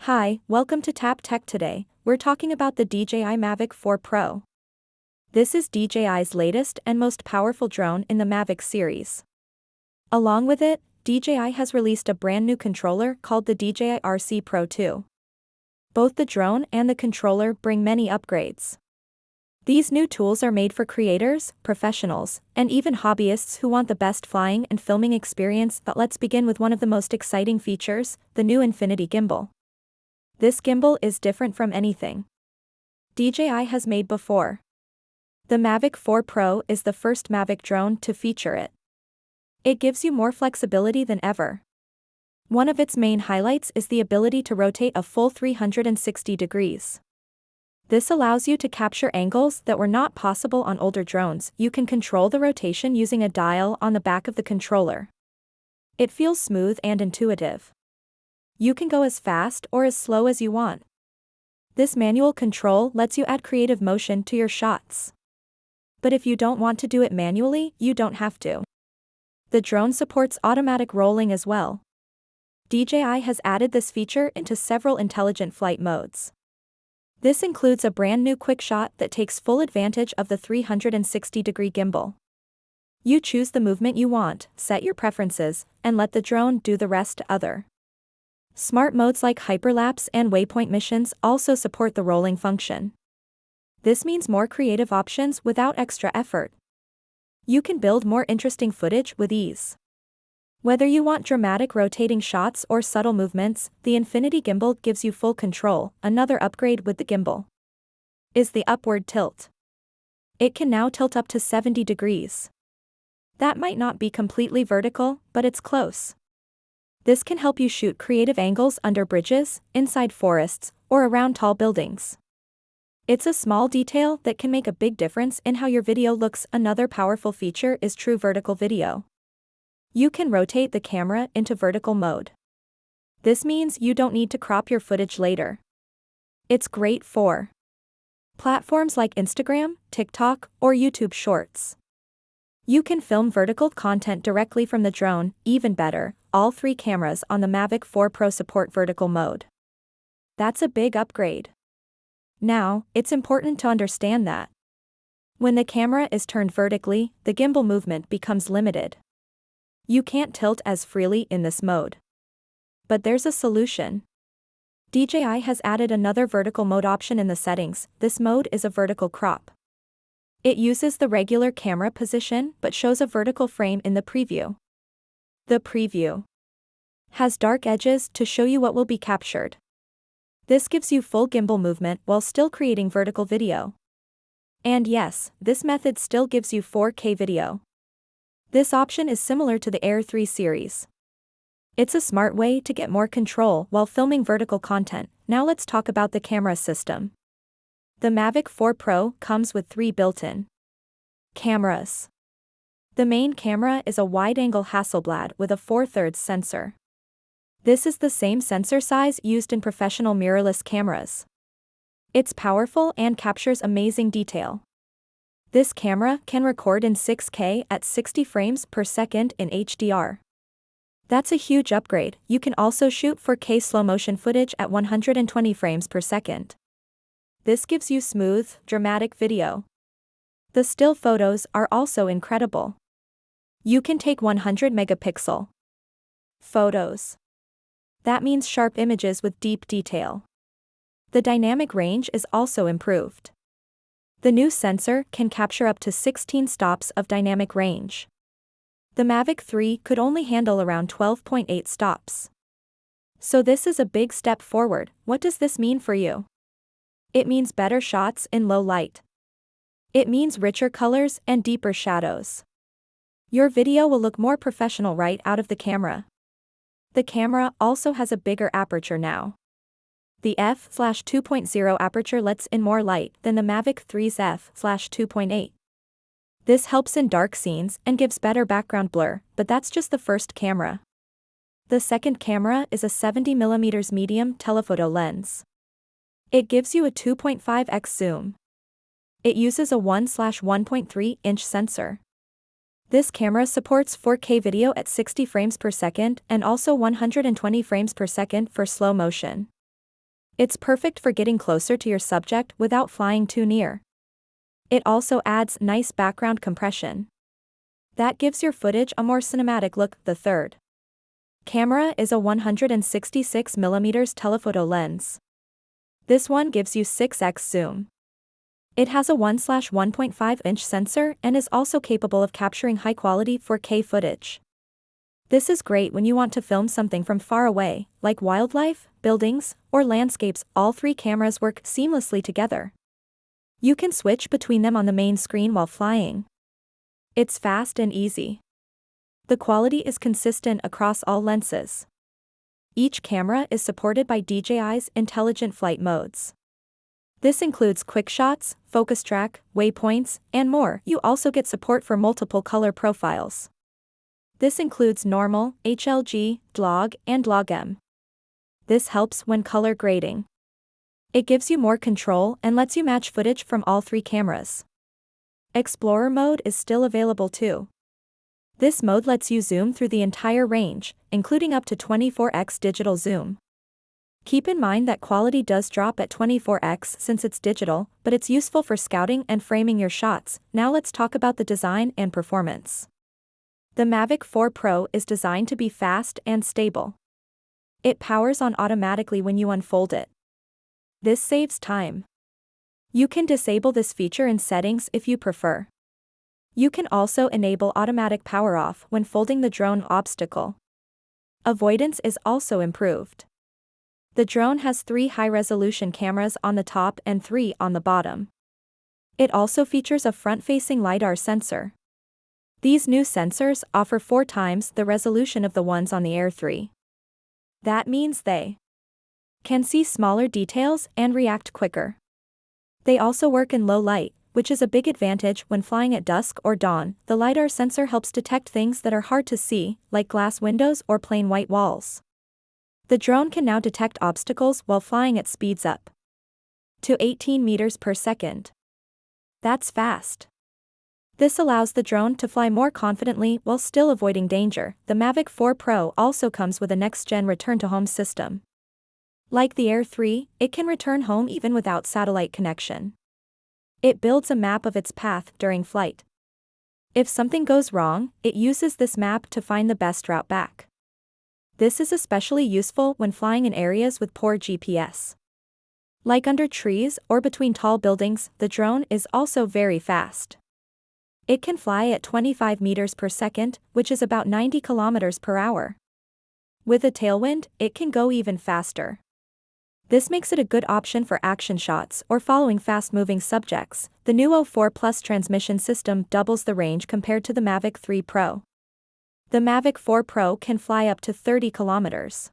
Hi, welcome to Tap Tech today. We're talking about the DJI Mavic 4 Pro. This is DJI's latest and most powerful drone in the Mavic series. Along with it, DJI has released a brand new controller called the DJI RC Pro 2. Both the drone and the controller bring many upgrades. These new tools are made for creators, professionals, and even hobbyists who want the best flying and filming experience. But let's begin with one of the most exciting features, the new Infinity Gimbal. This gimbal is different from anything DJI has made before. The Mavic 4 Pro is the first Mavic drone to feature it. It gives you more flexibility than ever. One of its main highlights is the ability to rotate a full 360 degrees. This allows you to capture angles that were not possible on older drones. You can control the rotation using a dial on the back of the controller. It feels smooth and intuitive. You can go as fast or as slow as you want. This manual control lets you add creative motion to your shots. But if you don't want to do it manually, you don't have to. The drone supports automatic rolling as well. DJI has added this feature into several intelligent flight modes. This includes a brand new quick shot that takes full advantage of the 360-degree gimbal. You choose the movement you want, set your preferences, and let the drone do the rest. Smart modes like hyperlapse and waypoint missions also support the rolling function. This means more creative options without extra effort. You can build more interesting footage with ease. Whether you want dramatic rotating shots or subtle movements, the Infinity Gimbal gives you full control. Another upgrade with the gimbal is the upward tilt. It can now tilt up to 70 degrees. That might not be completely vertical, but it's close. This can help you shoot creative angles under bridges, inside forests, or around tall buildings. It's a small detail that can make a big difference in how your video looks. Another powerful feature is true vertical video. You can rotate the camera into vertical mode. This means you don't need to crop your footage later. It's great for platforms like Instagram, TikTok, or YouTube Shorts. You can film vertical content directly from the drone. Even better, all three cameras on the Mavic 4 Pro support vertical mode. That's a big upgrade. Now, it's important to understand that when the camera is turned vertically, the gimbal movement becomes limited. You can't tilt as freely in this mode. But there's a solution. DJI has added another vertical mode option in the settings. This mode is a vertical crop. It uses the regular camera position but shows a vertical frame in the preview. The preview has dark edges to show you what will be captured. This gives you full gimbal movement while still creating vertical video. And yes, this method still gives you 4K video. This option is similar to the Air 3 series. It's a smart way to get more control while filming vertical content. Now let's talk about the camera system. The Mavic 4 Pro comes with 3 built-in cameras. The main camera is a wide-angle Hasselblad with a 4/3 sensor. This is the same sensor size used in professional mirrorless cameras. It's powerful and captures amazing detail. This camera can record in 6K at 60 frames per second in HDR. That's a huge upgrade. You can also shoot 4K slow-motion footage at 120 frames per second. This gives you smooth, dramatic video. The still photos are also incredible. You can take 100-megapixel photos. That means sharp images with deep detail. The dynamic range is also improved. The new sensor can capture up to 16 stops of dynamic range. The Mavic 3 could only handle around 12.8 stops. So this is a big step forward. What does this mean for you? It means better shots in low light. It means richer colors and deeper shadows. Your video will look more professional right out of the camera. The camera also has a bigger aperture now. The f/2.0 aperture lets in more light than the Mavic 3's f/2.8. This helps in dark scenes and gives better background blur, but that's just the first camera. The second camera is a 70mm medium telephoto lens. It gives you a 2.5x zoom. It uses a 1/1.3-inch sensor. This camera supports 4K video at 60 frames per second and also 120 frames per second for slow motion. It's perfect for getting closer to your subject without flying too near. It also adds nice background compression. That gives your footage a more cinematic look. The third camera is a 166mm telephoto lens. This one gives you 6x zoom. It has a 1/1.5-inch sensor and is also capable of capturing high-quality 4K footage. This is great when you want to film something from far away, like wildlife, buildings, or landscapes. All three cameras work seamlessly together. You can switch between them on the main screen while flying. It's fast and easy. The quality is consistent across all lenses. Each camera is supported by DJI's intelligent flight modes. This includes quick shots, focus track, waypoints, and more. You also get support for multiple color profiles. This includes normal, HLG, log, and log-M. This helps when color grading. It gives you more control and lets you match footage from all three cameras. Explorer mode is still available too. This mode lets you zoom through the entire range, including up to 24x digital zoom. Keep in mind that quality does drop at 24x since it's digital, but it's useful for scouting and framing your shots. Now let's talk about the design and performance. The Mavic 4 Pro is designed to be fast and stable. It powers on automatically when you unfold it. This saves time. You can disable this feature in settings if you prefer. You can also enable automatic power off when folding the drone obstacle. Avoidance is also improved. The drone has 3 high-resolution cameras on the top and 3 on the bottom. It also features a front-facing LiDAR sensor. These new sensors offer 4 times the resolution of the ones on the Air 3. That means they can see smaller details and react quicker. They also work in low light, which is a big advantage when flying at dusk or dawn. The LiDAR sensor helps detect things that are hard to see, like glass windows or plain white walls. The drone can now detect obstacles while flying at speeds up to 18 meters per second. That's fast. This allows the drone to fly more confidently while still avoiding danger. The Mavic 4 Pro also comes with a next-gen return-to-home system. Like the Air 3, it can return home even without satellite connection. It builds a map of its path during flight. If something goes wrong, it uses this map to find the best route back. This is especially useful when flying in areas with poor GPS. Like under trees or between tall buildings, the drone is also very fast. It can fly at 25 meters per second, which is about 90 kilometers per hour. With a tailwind, it can go even faster. This makes it a good option for action shots or following fast-moving subjects. The new O4 Plus transmission system doubles the range compared to the Mavic 3 Pro. The Mavic 4 Pro can fly up to 30 kilometers.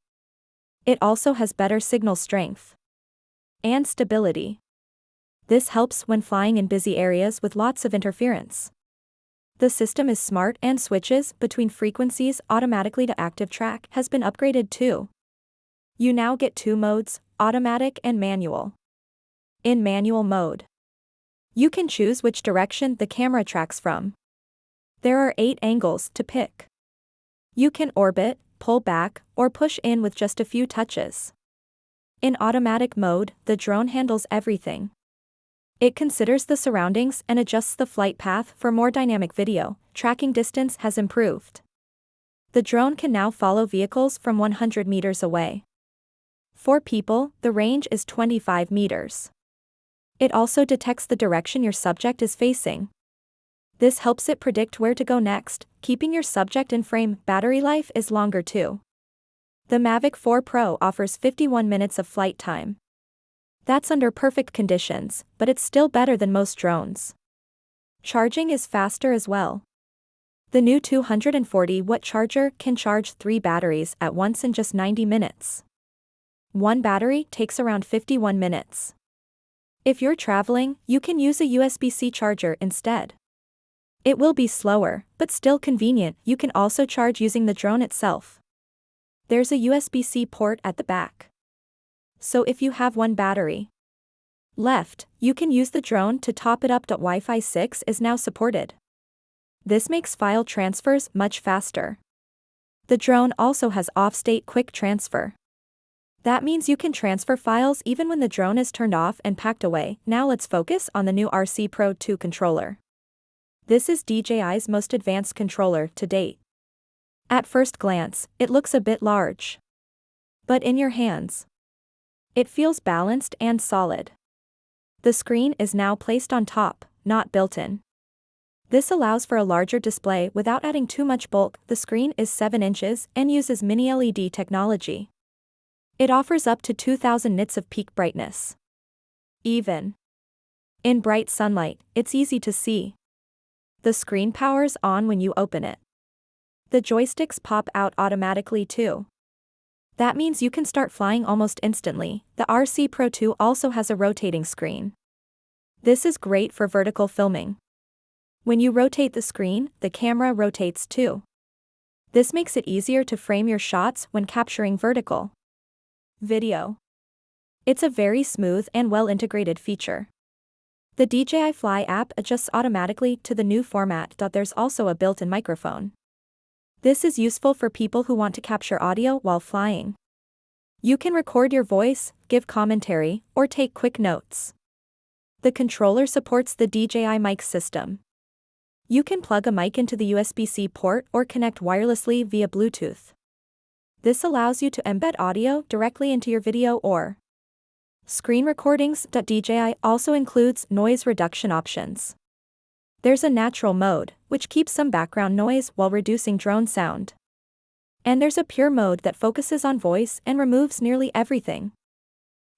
It also has better signal strength and stability. This helps when flying in busy areas with lots of interference. The system is smart and switches between frequencies automatically to active track has been upgraded too. You now get 2 modes, automatic and manual. In manual mode, you can choose which direction the camera tracks from. There are 8 angles to pick. You can orbit, pull back, or push in with just a few touches. In automatic mode, the drone handles everything. It considers the surroundings and adjusts the flight path for more dynamic video. Tracking distance has improved. The drone can now follow vehicles from 100 meters away. For people, the range is 25 meters. It also detects the direction your subject is facing. This helps it predict where to go next, keeping your subject in frame. Battery life is longer too. The Mavic 4 Pro offers 51 minutes of flight time. That's under perfect conditions, but it's still better than most drones. Charging is faster as well. The new 240-watt charger can charge 3 batteries at once in just 90 minutes. One battery takes around 51 minutes. If you're traveling, you can use a USB-C charger instead. It will be slower, but still convenient. You can also charge using the drone itself. There's a USB-C port at the back. So if you have one battery left, you can use the drone to top it up. Wi-Fi 6 is now supported. This makes file transfers much faster. The drone also has off-state quick transfer. That means you can transfer files even when the drone is turned off and packed away. Now let's focus on the new RC Pro 2 controller. This is DJI's most advanced controller to date. At first glance, it looks a bit large. But in your hands, it feels balanced and solid. The screen is now placed on top, not built in. This allows for a larger display without adding too much bulk. The screen is 7 inches and uses mini LED technology. It offers up to 2000 nits of peak brightness. Even in bright sunlight, it's easy to see. The screen powers on when you open it. The joysticks pop out automatically too. That means you can start flying almost instantly. The RC Pro 2 also has a rotating screen. This is great for vertical filming. When you rotate the screen, the camera rotates too. This makes it easier to frame your shots when capturing vertical video. It's a very smooth and well-integrated feature. The DJI Fly app adjusts automatically to the new format. There's also a built-in microphone. This is useful for people who want to capture audio while flying. You can record your voice, give commentary, or take quick notes. The controller supports the DJI mic system. You can plug a mic into the USB-C port or connect wirelessly via Bluetooth. This allows you to embed audio directly into your video or screen recordings. DJI also includes noise reduction options. There's a natural mode, which keeps some background noise while reducing drone sound. And there's a pure mode that focuses on voice and removes nearly everything.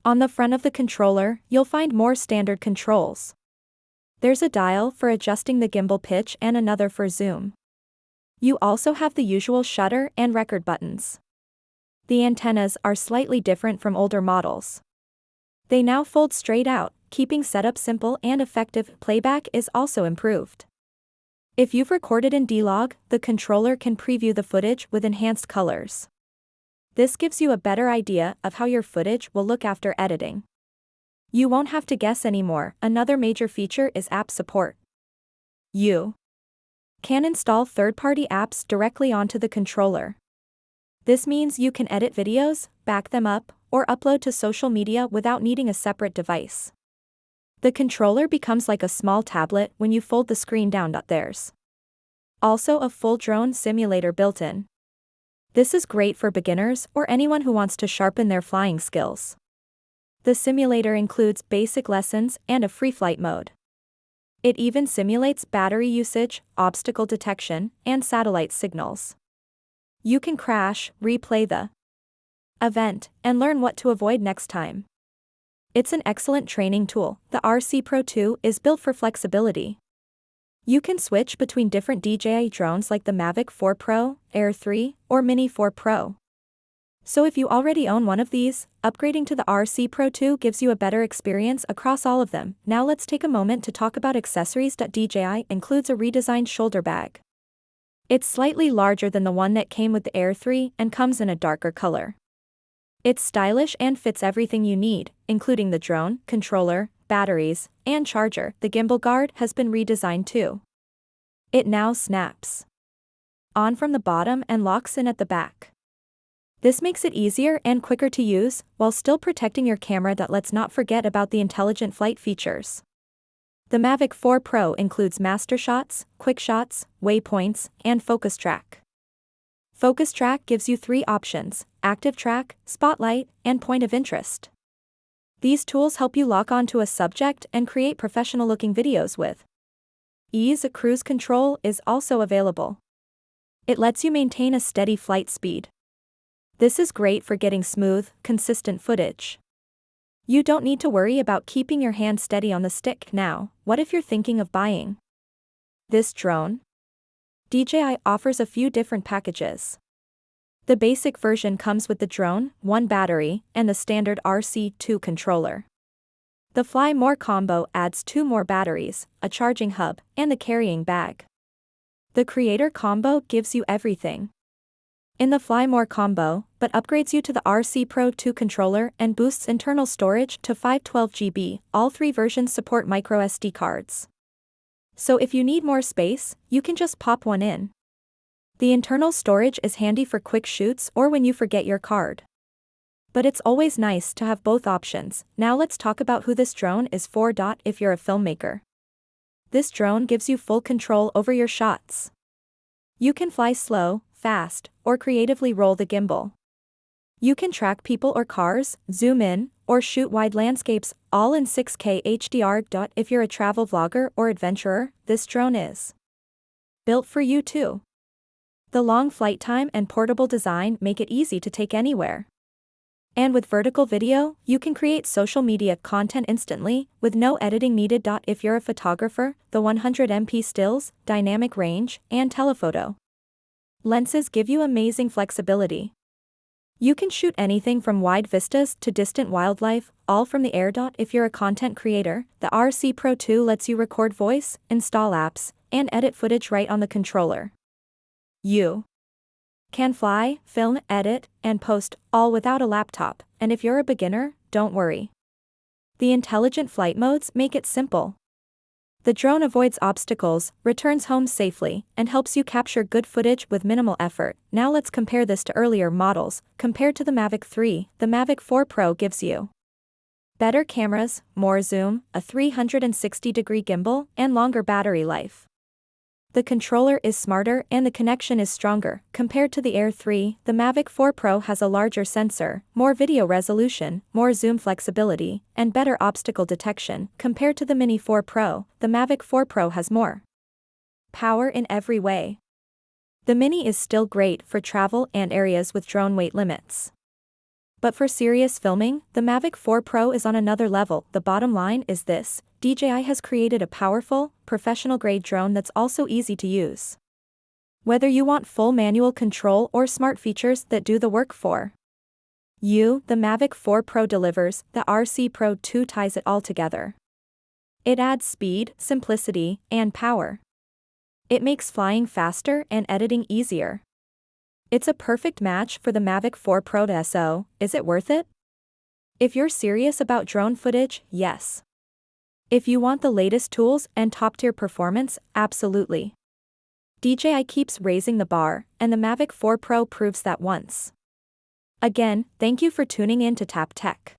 On the front of the controller, you'll find more standard controls. There's a dial for adjusting the gimbal pitch and another for zoom. You also have the usual shutter and record buttons. The antennas are slightly different from older models. They now fold straight out, keeping setup simple and effective. Playback is also improved. If you've recorded in D-Log, the controller can preview the footage with enhanced colors. This gives you a better idea of how your footage will look after editing. You won't have to guess anymore. Another major feature is app support. You can install third-party apps directly onto the controller. This means you can edit videos, back them up, or upload to social media without needing a separate device. The controller becomes like a small tablet when you fold the screen down. There's also a full drone simulator built in. This is great for beginners or anyone who wants to sharpen their flying skills. The simulator includes basic lessons and a free flight mode. It even simulates battery usage, obstacle detection, and satellite signals. You can crash, replay the event, and learn what to avoid next time. It's an excellent training tool. The RC Pro 2 is built for flexibility. You can switch between different DJI drones like the Mavic 4 Pro, Air 3, or Mini 4 Pro. So if you already own one of these, upgrading to the RC Pro 2 gives you a better experience across all of them. Now let's take a moment to talk about accessories. DJI includes a redesigned shoulder bag. It's slightly larger than the one that came with the Air 3 and comes in a darker color. It's stylish and fits everything you need, including the drone, controller, batteries, and charger. The gimbal guard has been redesigned too. It now snaps on from the bottom and locks in at the back. This makes it easier and quicker to use, while still protecting your camera. Let's not forget about the intelligent flight features. The Mavic 4 Pro includes master shots, quick shots, waypoints, and focus track. Focus track gives you 3 options: active track, spotlight, and point of interest. These tools help you lock onto a subject and create professional-looking videos with ease. Cruise control is also available. It lets you maintain a steady flight speed. This is great for getting smooth, consistent footage. You don't need to worry about keeping your hand steady on the stick. Now, what if you're thinking of buying this drone? DJI offers a few different packages. The basic version comes with the drone, 1 battery, and the standard RC2 controller. The Fly More combo adds 2 more batteries, a charging hub, and the carrying bag. The Creator combo gives you everything in the Fly More combo, but upgrades you to the RC Pro 2 controller and boosts internal storage to 512 GB. All 3 versions support microSD cards. So if you need more space, you can just pop one in. The internal storage is handy for quick shoots or when you forget your card. But it's always nice to have both options. Now let's talk about who this drone is for. If you're a filmmaker, this drone gives you full control over your shots. You can fly slow, fast, or creatively roll the gimbal. You can track people or cars, zoom in, or shoot wide landscapes, all in 6K HDR. If you're a travel vlogger or adventurer, this drone is built for you too. The long flight time and portable design make it easy to take anywhere. And with vertical video, you can create social media content instantly, with no editing needed. If you're a photographer, the 100MP stills, dynamic range, and telephoto lenses give you amazing flexibility. You can shoot anything from wide vistas to distant wildlife, all from the air. If you're a content creator, the RC Pro 2 lets you record voice, install apps, and edit footage right on the controller. You can fly, film, edit, and post, all without a laptop, and if you're a beginner, don't worry. The intelligent flight modes make it simple. The drone avoids obstacles, returns home safely, and helps you capture good footage with minimal effort. Now let's compare this to earlier models. Compared to the Mavic 3, the Mavic 4 Pro gives you better cameras, more zoom, a 360-degree gimbal, and longer battery life. The controller is smarter and the connection is stronger. Compared to the Air 3, the Mavic 4 Pro has a larger sensor, more video resolution, more zoom flexibility, and better obstacle detection. Compared to the Mini 4 Pro, the Mavic 4 Pro has more power in every way. The Mini is still great for travel and areas with drone weight limits. But for serious filming, the Mavic 4 Pro is on another level. The bottom line is this: DJI has created a powerful, professional-grade drone that's also easy to use. Whether you want full manual control or smart features that do the work for you, the Mavic 4 Pro delivers. The RC Pro 2 ties it all together. It adds speed, simplicity, and power. It makes flying faster and editing easier. It's a perfect match for the Mavic 4 Pro. So, is it worth it? If you're serious about drone footage, yes. If you want the latest tools and top-tier performance, absolutely. DJI keeps raising the bar, and the Mavic 4 Pro proves that once again. Thank you for tuning in to Tap Tech.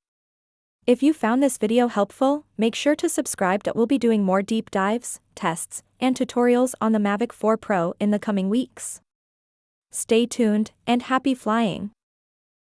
If you found this video helpful, make sure to subscribe. We'll be doing more deep dives, tests, and tutorials on the Mavic 4 Pro in the coming weeks. Stay tuned, and happy flying!